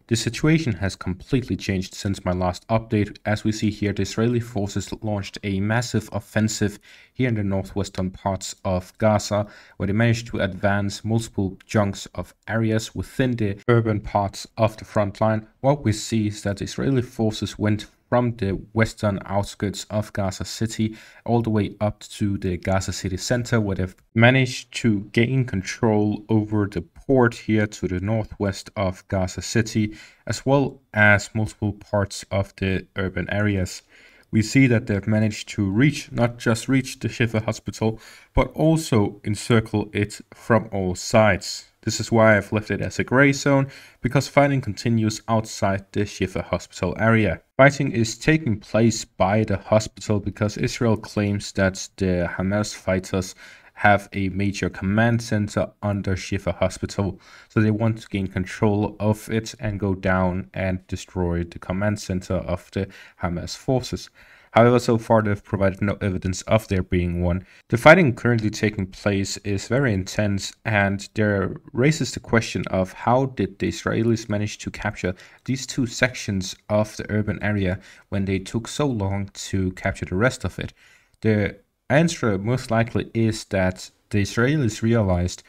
The situation has completely changed since my last update. As we see here, the Israeli forces launched a massive offensive here in the northwestern parts of Gaza, where they managed to advance multiple chunks of areas within the urban parts of the front line. What we see is that the Israeli forces went from the western outskirts of Gaza City all the way up to the Gaza City center, where they've managed to gain control over the port here to the northwest of Gaza City, as well as multiple parts of the urban areas. We see that they've managed to not just reach the Shifa hospital, but also encircle it from all sides. This is why I've left it as a gray zone, because fighting continues outside the Shifa hospital area. Fighting is taking place by the hospital because Israel claims that the Hamas fighters have a major command center under Shifa hospital, so they want to gain control of it and go down and destroy the command center of the Hamas forces. However, so far they've provided no evidence of there being one. The fighting currently taking place is very intense, and there raises the question of how did the Israelis manage to capture these two sections of the urban area when they took so long to capture the rest of it. The answer most likely is that the Israelis realized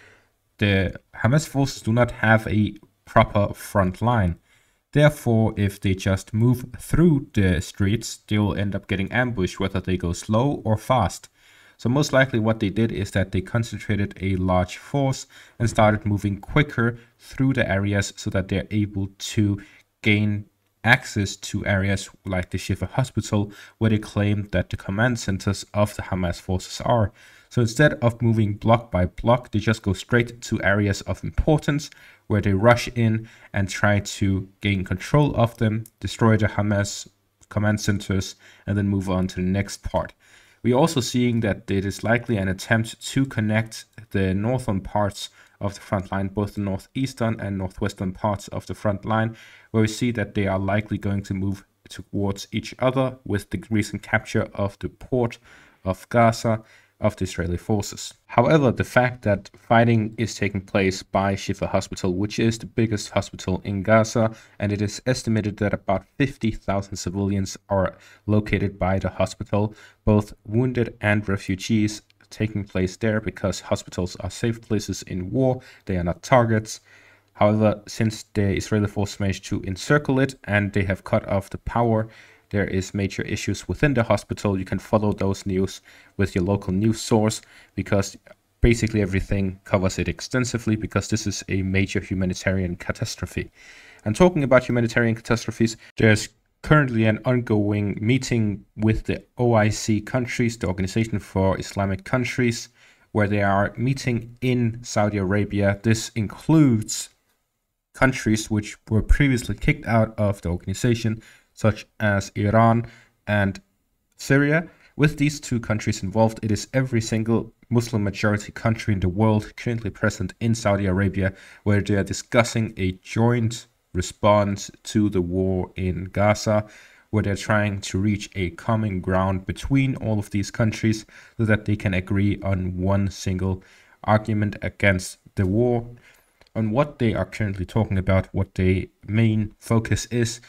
the Hamas forces do not have a proper front line. Therefore, if they just move through the streets, they'll end up getting ambushed, whether they go slow or fast. So most likely what they did is that they concentrated a large force and started moving quicker through the areas so that they're able to gain access to areas like the Shifa hospital, where they claim that the command centers of the Hamas forces are. So instead of moving block by block, they just go straight to areas of importance where they rush in and try to gain control of them, destroy the Hamas command centers, and then move on to the next part. We're also seeing that it is likely an attempt to connect the northern parts of the front line, both the northeastern and northwestern parts of the front line, where we see that they are likely going to move towards each other with the recent capture of the port of Gaza of the Israeli forces. However, the fact that fighting is taking place by Shifa Hospital, which is the biggest hospital in Gaza, and it is estimated that about 50,000 civilians are located by the hospital, both wounded and refugees taking place there, because hospitals are safe places in war, they are not targets. However, since the Israeli forces managed to encircle it and they have cut off the power, there is major issues within the hospital. You can follow those news with your local news source, because basically everything covers it extensively, because this is a major humanitarian catastrophe. And talking about humanitarian catastrophes, there's currently an ongoing meeting with the OIC countries, the Organization for Islamic Countries, where they are meeting in Saudi Arabia. This includes countries which were previously kicked out of the organization, such as Iran and Syria. With these two countries involved, it is every single Muslim majority country in the world currently present in Saudi Arabia, where they are discussing a joint response to the war in Gaza, where they're trying to reach a common ground between all of these countries so that they can agree on one single argument against the war. On what they are currently talking about, what their main focus is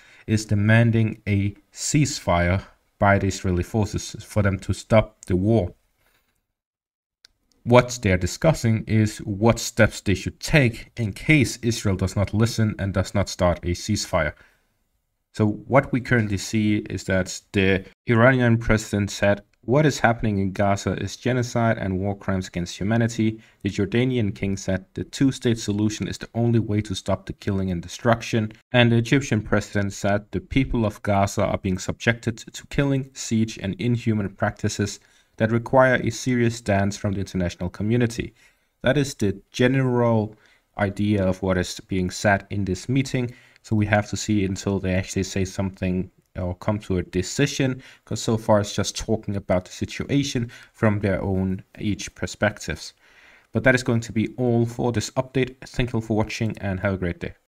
demanding a ceasefire by the Israeli forces for them to stop the war. What they're discussing is what steps they should take in case Israel does not listen and does not start a ceasefire. So what we currently see is that the Iranian president said, "What is happening in Gaza is genocide and war crimes against humanity." The Jordanian king said the two-state solution is the only way to stop the killing and destruction. And the Egyptian president said the people of Gaza are being subjected to killing, siege, and inhuman practices that require a serious stance from the international community. That is the general idea of what is being said in this meeting. So we have to see until they actually say something or come to a decision, because so far it's just talking about the situation from their own each perspectives. But that is going to be all for this update. Thank you all for watching and have a great day.